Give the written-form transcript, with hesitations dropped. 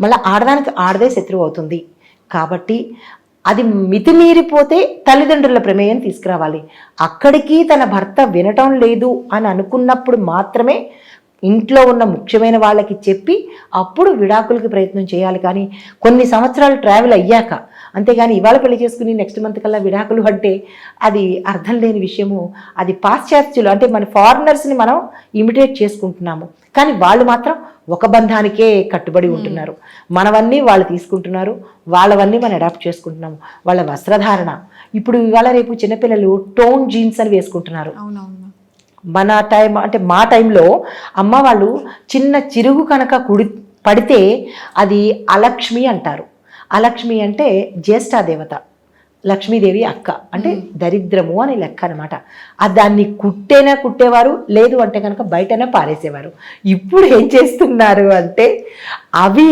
మళ్ళీ ఆడదానికి ఆడదే శత్రువు అవుతుంది. కాబట్టి అది మితిమీరిపోతే తల్లిదండ్రుల ప్రమేయం తీసుకురావాలి. అక్కడికి తన భర్త వినటం లేదు అని అనుకున్నప్పుడు మాత్రమే ఇంట్లో ఉన్న ముఖ్యమైన వాళ్ళకి చెప్పి అప్పుడు విడాకులకి ప్రయత్నం చేయాలి. కానీ కొన్ని సంవత్సరాలు ట్రావెల్ అయ్యాక, అంతేగాని ఇవాళ పెళ్లి చేసుకుని నెక్స్ట్ మంత్ కల్లా విడాకులు అంటే అది అర్థం లేని విషయము. అది పాశ్చాత్యులు అంటే మన ఫారినర్స్ని మనం ఇమిటేట్ చేసుకుంటున్నాము, కానీ వాళ్ళు మాత్రం ఒక బంధానికే కట్టుబడి ఉంటున్నారు. మనవన్నీ వాళ్ళు తీసుకుంటున్నారు, వాళ్ళవన్నీ మనం అడాప్ట్ చేసుకుంటున్నాము. వాళ్ళ వస్త్రధారణ ఇప్పుడు ఇవాళ రేపు చిన్నపిల్లలు టోన్ జీన్స్ అని వేసుకుంటున్నారు. మన టైం అంటే మా టైంలో అమ్మ వాళ్ళు చిన్న చిరుగు కనుక పడితే అది అలక్ష్మి అంటారు. అలక్ష్మి అంటే జ్యేష్ఠాదేవత, లక్ష్మీదేవి అక్క, అంటే దరిద్రము అని లెక్క అనమాట. దాన్ని కుట్టేవారు, లేదు అంటే కనుక బయటనే పారేసేవారు. ఇప్పుడు ఏం చేస్తున్నారు అంటే అవి